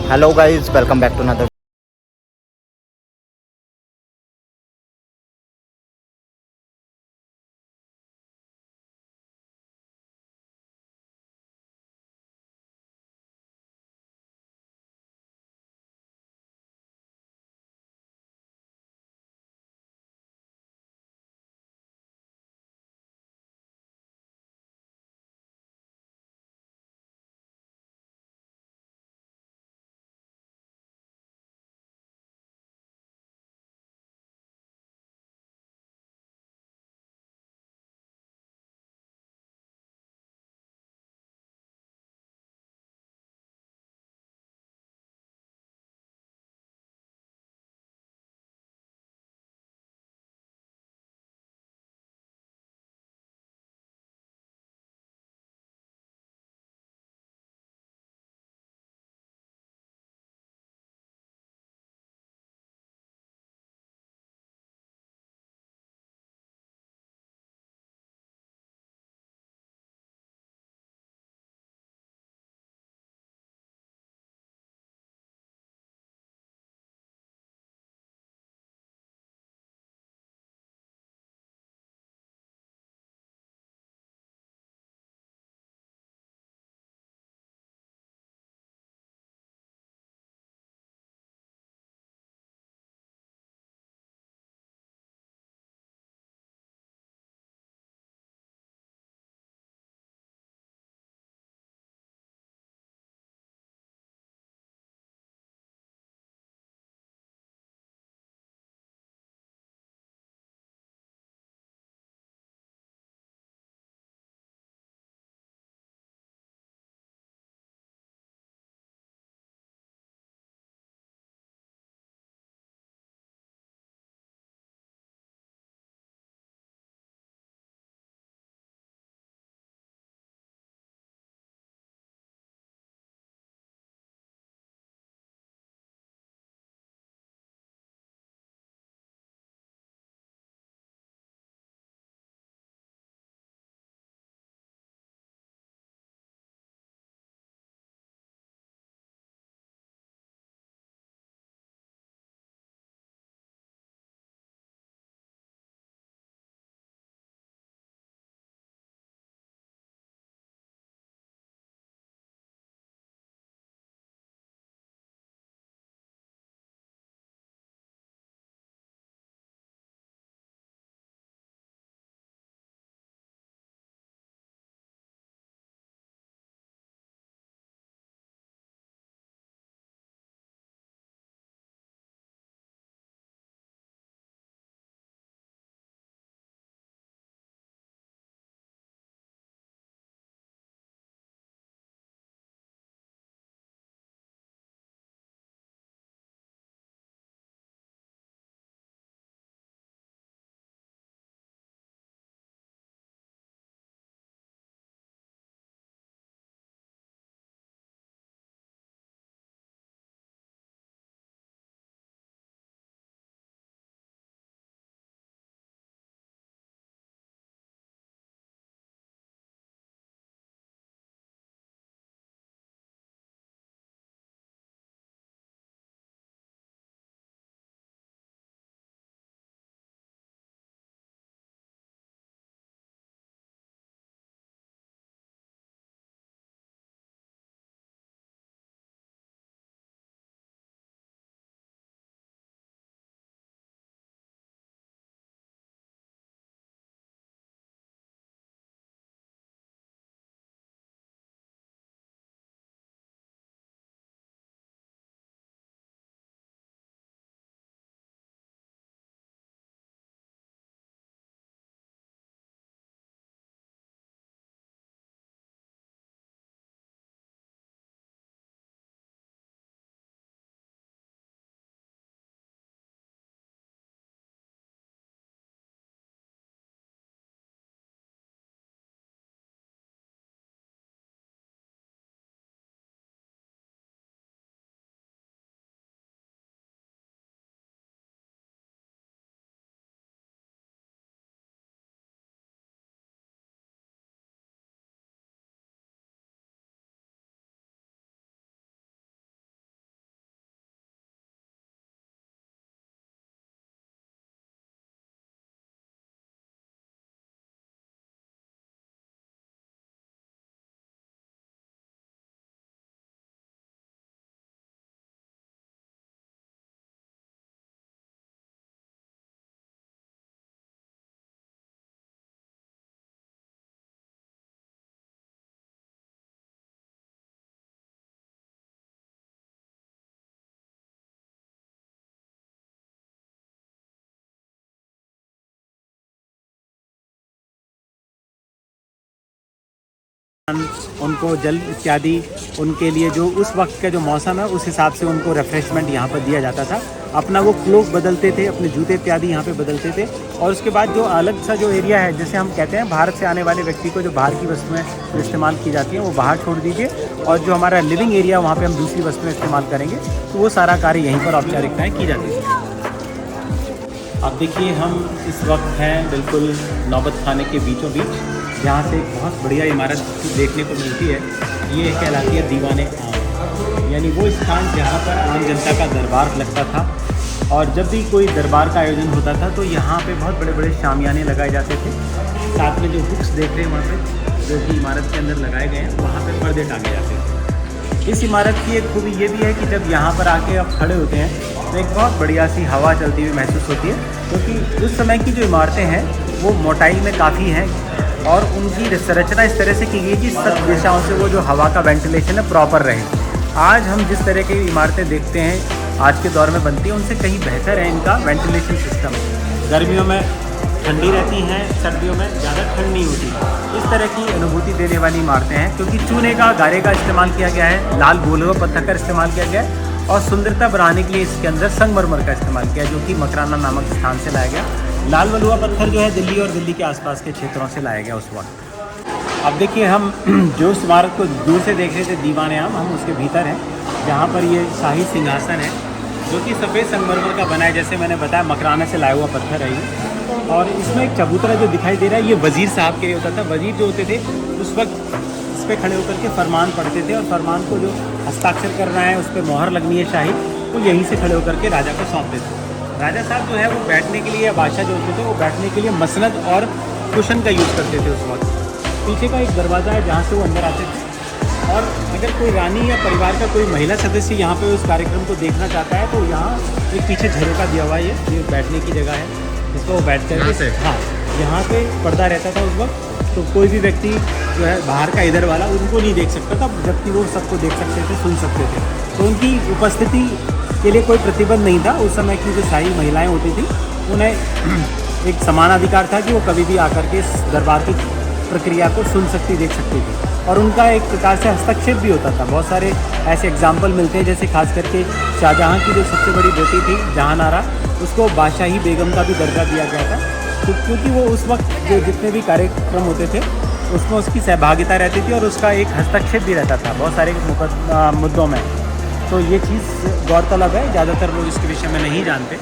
Hello guys, welcome back to another उनको जल इत्यादि उनके लिए जो उस वक्त का जो मौसम है उस हिसाब से उनको रिफ़्रेशमेंट यहाँ पर दिया जाता था। अपना वो क्लोक बदलते थे, अपने जूते इत्यादि यहाँ पे बदलते थे। और उसके बाद जो अलग सा जो एरिया है, जैसे हम कहते हैं भारत से आने वाले व्यक्ति को जो बाहर की वस्तुएं इस्तेमाल की जाती हैं वो बाहर छोड़ दीजिए, और जो हमारा लिविंग एरिया वहाँ पर हम दूसरी वस्तुएँ इस्तेमाल करेंगे, तो वो सारा कार्य यहीं पर औपचारिकताएँ की जाती हैं। अब देखिए हम इस वक्त हैं बिल्कुल नौबत खाने के बीचों बीच, जहाँ से एक बहुत बढ़िया इमारत देखने को मिलती है। ये कहलाती है दीवाने आम, यानी वो स्थान जहाँ पर आम जनता का दरबार लगता था। और जब भी कोई दरबार का आयोजन होता था तो यहाँ पे बहुत बड़े बड़े शामियाने लगाए जाते थे। साथ में जो हुक्स देख रहे हैं वहाँ पे, जो कि इमारत के अंदर लगाए गए हैं, वहाँ पे पर्दे टांगे जाते थे। इस इमारत की एक खूबी ये भी है कि जब यहाँ पर आके आप खड़े होते हैं तो एक बहुत बढ़िया सी हवा चलती हुई महसूस होती है, क्योंकि उस समय की जो इमारतें हैं वो मोटाई में काफ़ी हैं और उनकी संरचना इस तरह से की गई कि सब दिशाओं से वो जो हवा का वेंटिलेशन है प्रॉपर रहे। आज हम जिस तरह की इमारतें देखते हैं आज के दौर में बनती हैं, उनसे कहीं बेहतर है इनका वेंटिलेशन सिस्टम। गर्मियों में ठंडी रहती हैं, सर्दियों में ज़्यादा ठंड नहीं होती। इस तरह की अनुभूति देने वाली इमारतें हैं, क्योंकि चूने का, गारे का इस्तेमाल किया गया है, लाल बोलवा पत्थर का इस्तेमाल किया गया है, और सुंदरता बढ़ाने के लिए इसके अंदर संगमरमर का इस्तेमाल किया, जो कि मकराना नामक स्थान से लाया गया। लाल बलुआ पत्थर जो है दिल्ली और दिल्ली के आसपास के क्षेत्रों से लाया गया उस वक्त। अब देखिए हम जो इस इमारत को दूर से देख रहे थे दीवाने आम, हम उसके भीतर हैं, जहाँ पर ये शाही सिंहासन है जो कि सफ़ेद संगमरमर का बना है। जैसे मैंने बताया मकराना से लाया हुआ पत्थर है ये। और इसमें एक चबूतरा जो दिखाई दे रहा है ये वज़ीर साहब के लिए होता था। वज़ीर जो होते थे उस वक्त इस पर खड़े होकर के फरमान पढ़ते थे, और फरमान को जो हस्ताक्षर करना है, उस पर मोहर लगनी है शाही, तो यहीं से खड़े होकर के राजा को सौंपते थे। राजा साहब जो है वो बैठने के लिए, या बादशाह जो होते थे वो बैठने के लिए मसनद और कुशन का यूज़ करते थे उस वक्त। पीछे का एक दरवाज़ा है जहाँ से वो अंदर आते थे। और अगर कोई रानी या परिवार का कोई महिला सदस्य यहाँ पे उस कार्यक्रम को देखना चाहता है तो यहाँ एक पीछे झरोका दिया हुआ है, ये बैठने की जगह है, जिसको वो बैठ कर, हाँ, यहाँ पे पर्दा रहता था उस वक्त, तो कोई भी व्यक्ति जो है बाहर का इधर वाला उनको नहीं देख सकता था, जबकि वो सबको देख सकते थे, सुन सकते थे। तो उनकी उपस्थिति के लिए कोई प्रतिबंध नहीं था। उस समय की जो शाही महिलाएं होती थी उन्हें एक समान अधिकार था कि वो कभी भी आकर के इस दरबार की प्रक्रिया को सुन सकती, देख सकती थी। और उनका एक प्रकार से हस्तक्षेप भी होता था। बहुत सारे ऐसे एग्जाम्पल मिलते हैं, जैसे खास करके शाहजहाँ की जो सबसे बड़ी बेटी थी जहानारा, उसको बादशाही बेगम का भी दर्जा दिया गया था, तो क्योंकि वो उस वक्त जो जितने भी कार्यक्रम होते थे उसमें उसकी सहभागिता रहती थी और उसका एक हस्तक्षेप भी रहता था बहुत सारे मुद्दों में। तो ये चीज़ गौरतलब है, ज़्यादातर लोग इसके विषय में नहीं जानते।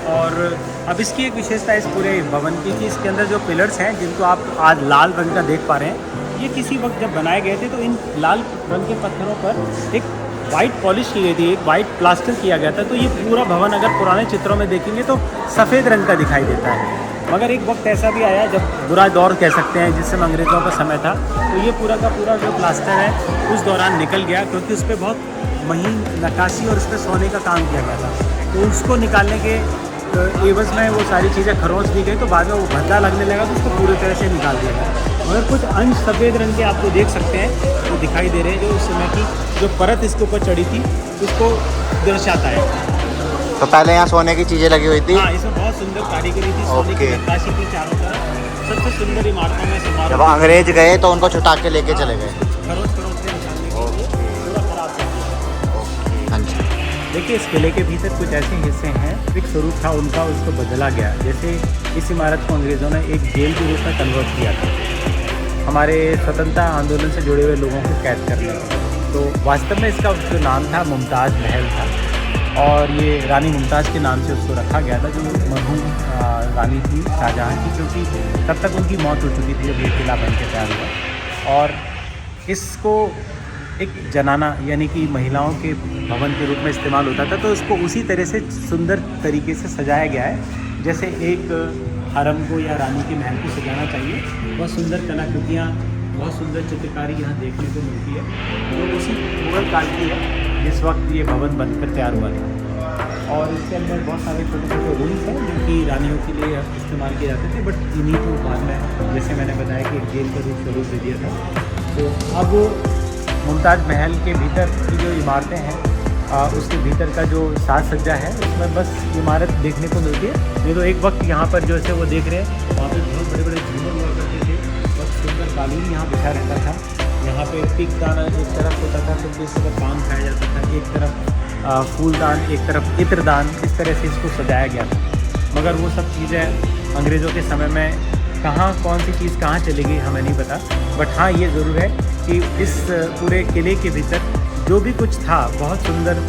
और अब इसकी एक विशेषता इस पूरे भवन की कि इसके अंदर जो पिलर्स हैं, जिनको आप आज लाल रंग का देख पा रहे हैं, ये किसी वक्त जब बनाए गए थे तो इन लाल रंग के पत्थरों पर एक वाइट पॉलिश की गई थी, एक वाइट प्लास्टर किया गया था। तो ये पूरा भवन अगर पुराने चित्रों में देखेंगे तो सफ़ेद रंग का दिखाई देता है। मगर एक वक्त ऐसा भी आया जब बुरा दौर कह सकते हैं, जिस समय अंग्रेज़ों का समय था, तो ये पूरा का पूरा जो प्लास्टर है उस दौरान निकल गया, क्योंकि उस पर बहुत महीन नक्काशी और उस पर सोने का काम किया गया था। तो उसको निकालने के एवज़ में वो सारी चीज़ें खरोंच दी गई, तो बाद में वो भद्दा लगने लगा, तो उसको पूरी तरह से निकाल दिया गया। मगर कुछ अंश सफ़ेद रंग के आपको देख सकते हैं, वो दिखाई दे रहे हैं, जो उस समय की जो परत इसके ऊपर चढ़ी थी उसको दर्शाता है। तो पहले यहाँ सोने की चीज़ें लगी हुई थी। हाँ, इसमें बहुत सुंदर कारीगरी थी, सोने की नक्काशी थी चारों तरफ। सबसे सुंदर इमारतों में समारोह। जब अंग्रेज गए तो उनको छुटा के लेके चले गए। हाँ जी। देखिए इस किले के भीतर कुछ ऐसे हिस्से हैं, एक स्वरूप था उनका, उसको बदला गया। जैसे इस इमारत को अंग्रेज़ों ने एक जेल के रूप में कन्वर्ट किया था, हमारे स्वतंत्रता आंदोलन से जुड़े हुए लोगों को कैद करने का। तो वास्तव में इसका जो नाम था मुमताज़ महल था, और ये रानी मुमताज़ के नाम से उसको रखा गया था, जो मरहूम रानी थी शाहजहाँ की, क्योंकि तब तक उनकी मौत हो चुकी थी जब ये किला बन के तैयार हुआ। और इसको एक जनाना यानी कि महिलाओं के भवन के रूप में इस्तेमाल होता था, तो इसको उसी तरह से सुंदर तरीके से सजाया गया है, जैसे एक हरम को या रानी के महल को सजाना चाहिए। बहुत सुंदर कलाकृतियाँ, बहुत सुंदर चित्रकारी यहाँ देखने को मिलती है, जो उसी मुगल काल की है जिस वक्त ये भवन बनकर तैयार हुआ था। और इसके अंदर बहुत सारे छोटे छोटे रूम्स हैं जो कि रानियों के लिए इस्तेमाल किए जाते थे, बट इन्हीं को बाद में, जैसे मैंने बताया कि एक जेल का स्वरूप दे दिया था। तो अब मुमताज़ महल के भीतर की जो इमारतें हैं, उसके भीतर का जो साज सज्जा है, उसमें बस इमारत देखने को मिलती है। नहीं तो एक वक्त यहाँ पर जो है वो देख रहे हैं, वहाँ पे बहुत बड़े बड़े झूमर हुआ करते थे, बहुत सुंदर कालीन यहाँ बिछा रहता था। यहाँ पे पिक दाना एक तरफ होता था, तो किस तरफ पान खाया जाता था, एक तरफ फूलदान, एक तरफ इत्रदान, इस तरह से इसको सजाया गया था। मगर वो सब चीज़ें अंग्रेज़ों के समय में कहाँ कौन सी चीज़ कहाँ चली गई हमें नहीं पता। बट हाँ, ये ज़रूर है कि इस पूरे किले के भीतर जो भी कुछ था, बहुत सुंदर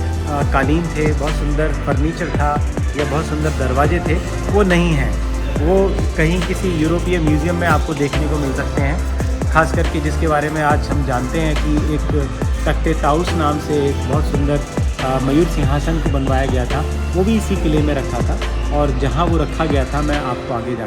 कालीन थे, बहुत सुंदर फर्नीचर था या बहुत सुंदर दरवाजे थे, वो नहीं हैं। वो कहीं किसी यूरोपीय म्यूज़ियम में आपको देखने को मिल सकते हैं। ख़ास करके जिसके बारे में आज हम जानते हैं कि एक तख्ते ताउस नाम से एक बहुत सुंदर मयूर सिंहासन को बनवाया गया था, वो भी इसी किले में रखा था। और जहाँ वो रखा गया था, मैं आपको आगे जा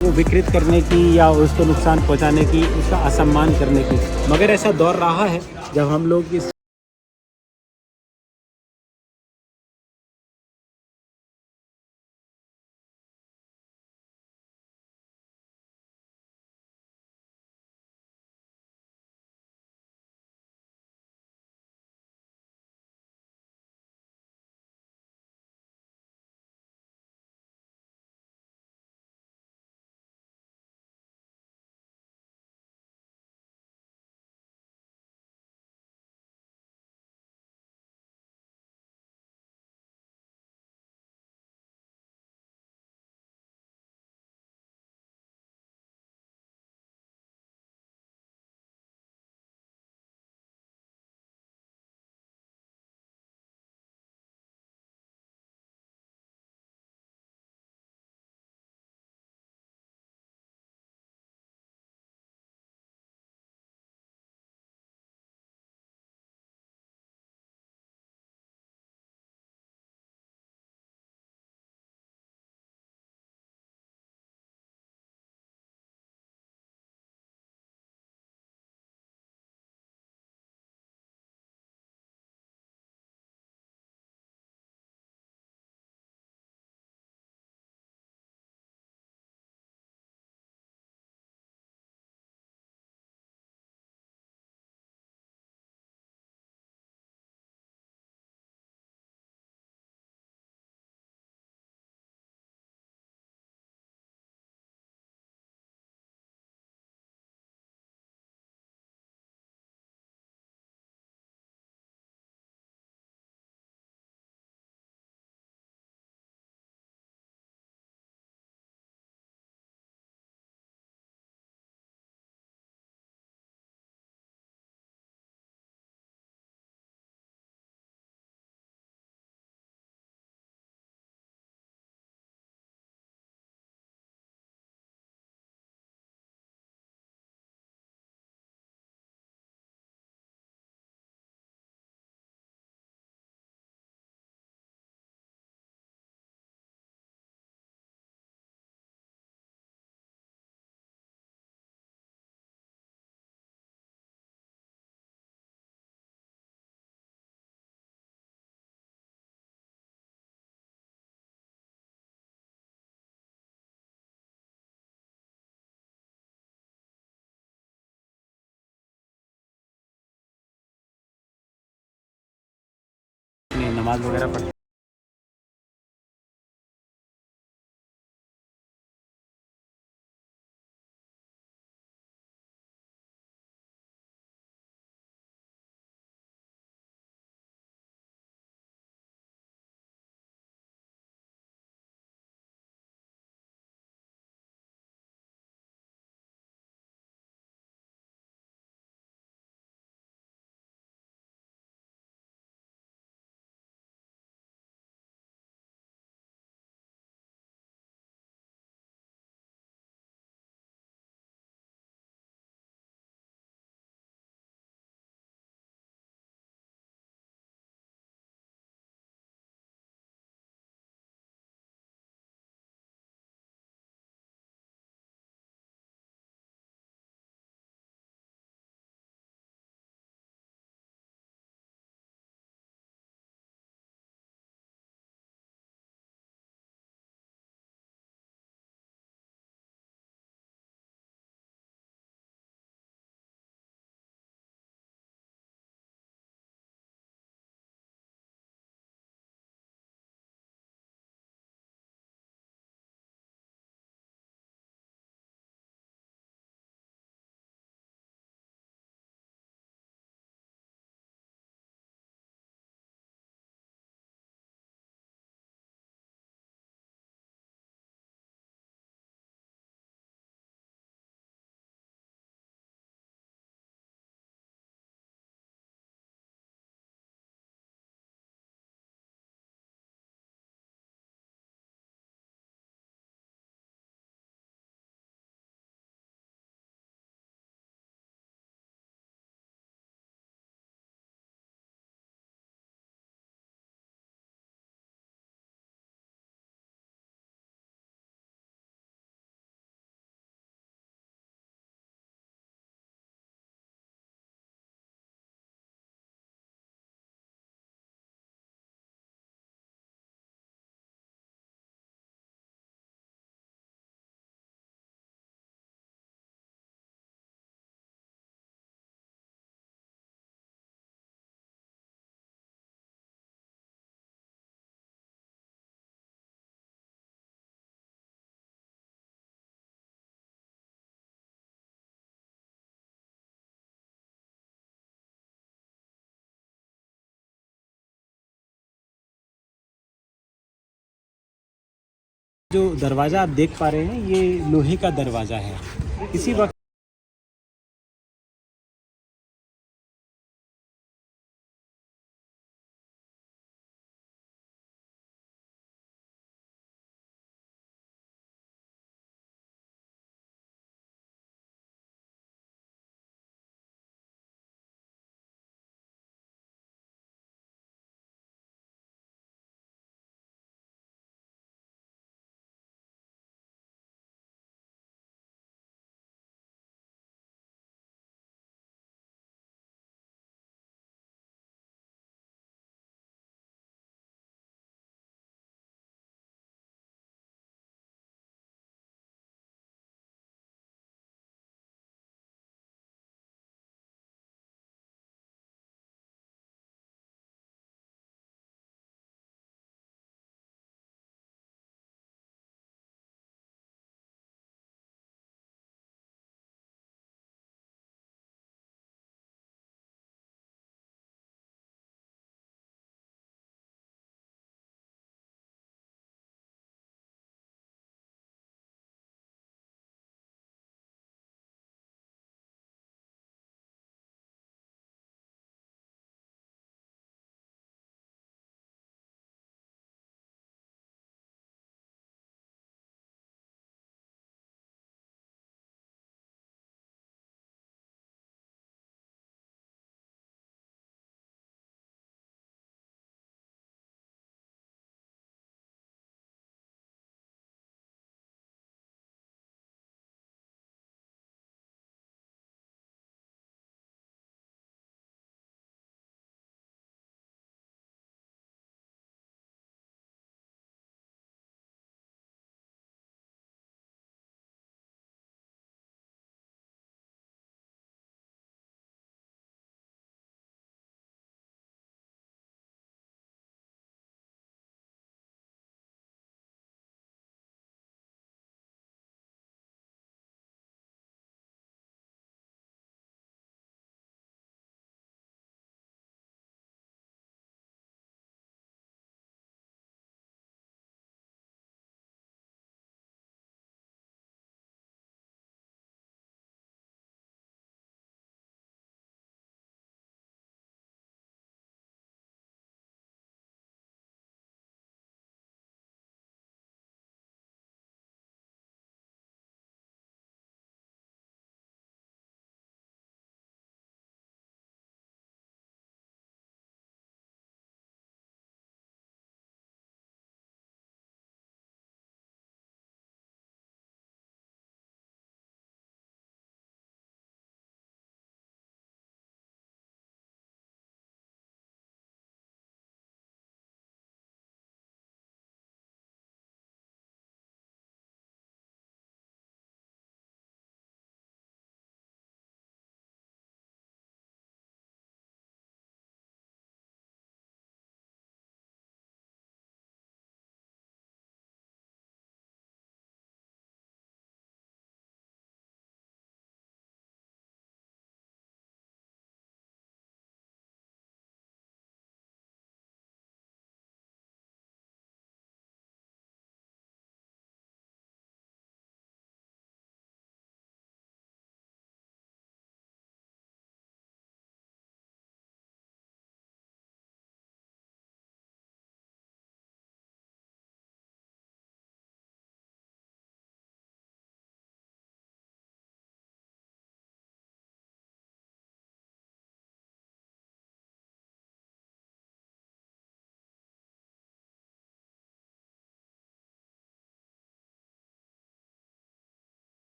वो विकृत करने की या उसको नुकसान पहुंचाने की, उसका असम्मान करने की। मगर ऐसा दौर रहा है जब हम लोग इस नमाज़ वगैरह पढ़ते। जो दरवाज़ा आप देख पा रहे हैं ये लोहे का दरवाज़ा है। इसी वक्त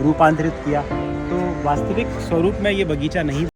रूपांतरित किया। तो वास्तविक स्वरूप में ये बगीचा नहीं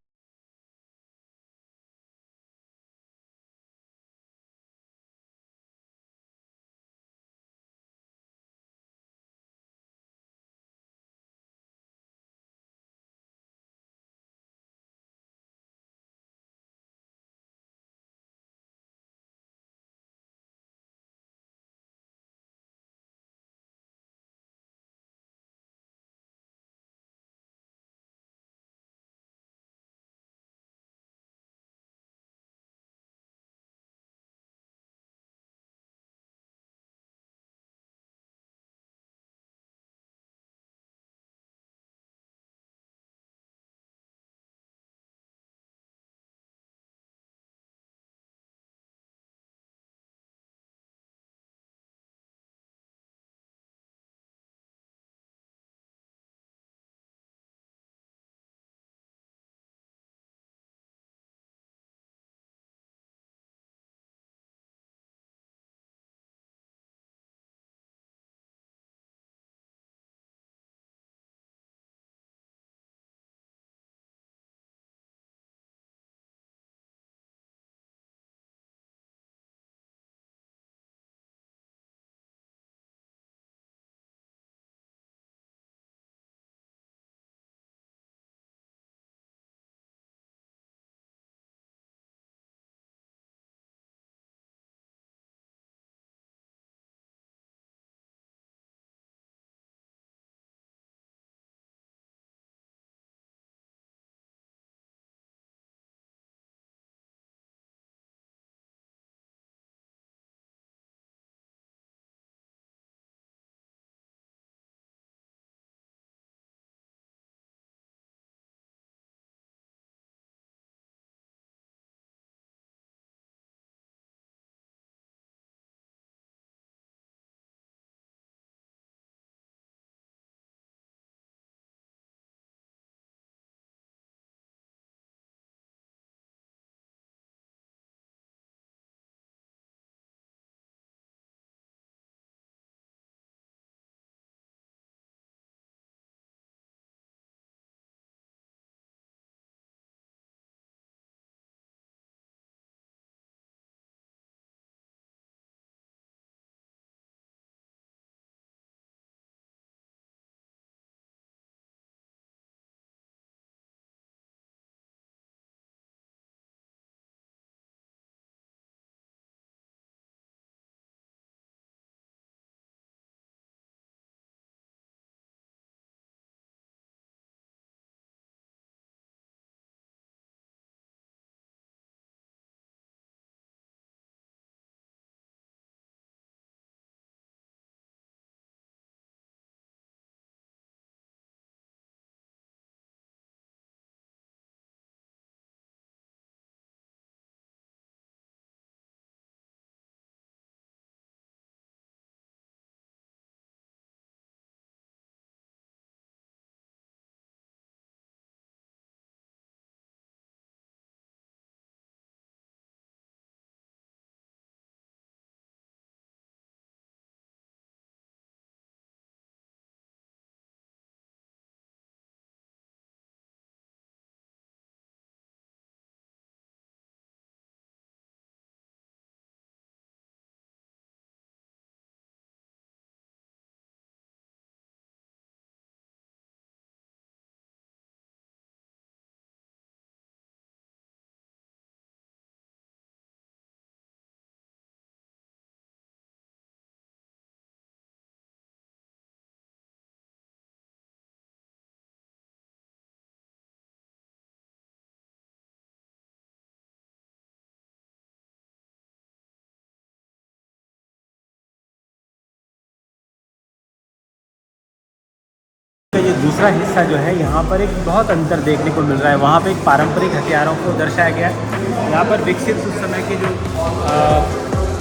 का ये दूसरा हिस्सा जो है, यहाँ पर एक बहुत अंतर देखने को मिल रहा है। वहाँ पे एक पारंपरिक हथियारों को दर्शाया गया है। यहाँ पर विकसित उस समय के जो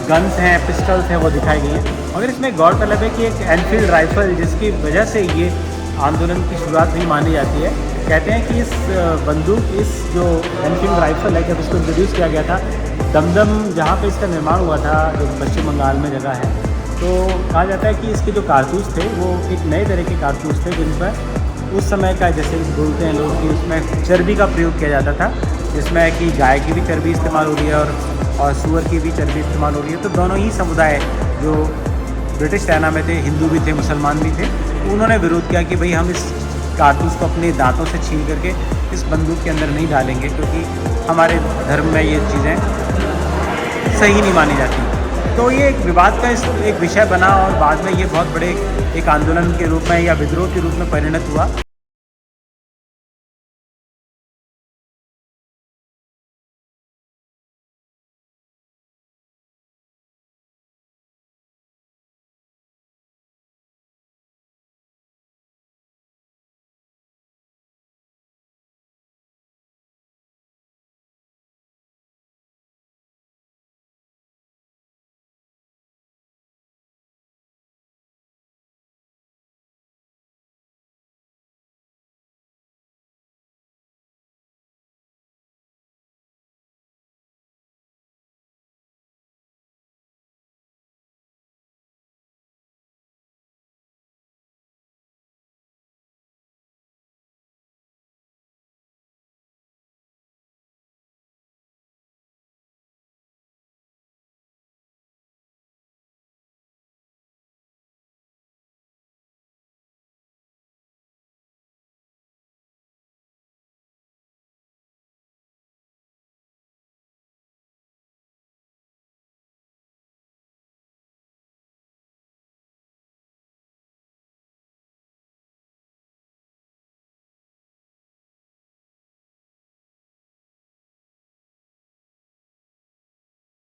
गन्स हैं, पिस्टल्स हैं, वो दिखाई गई हैं। मगर इसमें गौरतलब है कि एक एनफील्ड राइफ़ल, जिसकी वजह से ये आंदोलन की शुरुआत हुई मानी जाती है। कहते हैं कि इस बंदूक, इस जो एनफील्ड राइफ़ल है, जब इसको इंट्रोड्यूस किया गया था दमदम, जहाँ पे इसका निर्माण हुआ था, जो पश्चिम बंगाल में जगह है, तो कहा जाता है कि इसके जो कारतूस थे वो एक नए तरह के कारतूस थे, जिन पर उस समय का जैसे बोलते हैं लोग कि उसमें चर्बी का प्रयोग किया जाता था, जिसमें कि गाय की भी चर्बी इस्तेमाल हो रही है और सूअर की भी चर्बी इस्तेमाल हो रही है। तो दोनों ही समुदाय जो ब्रिटिश चाइना में थे, हिंदू भी थे, मुसलमान भी थे, उन्होंने विरोध किया कि भाई हम इस कारतूस को अपने दांतों से छीन करके इस बंदूक के अंदर नहीं डालेंगे, क्योंकि हमारे धर्म में ये चीज़ें सही नहीं मानी जाती। तो ये एक विवाद का एक विषय बना और बाद में ये बहुत बड़े एक आंदोलन के रूप में या विद्रोह के रूप में परिणत हुआ।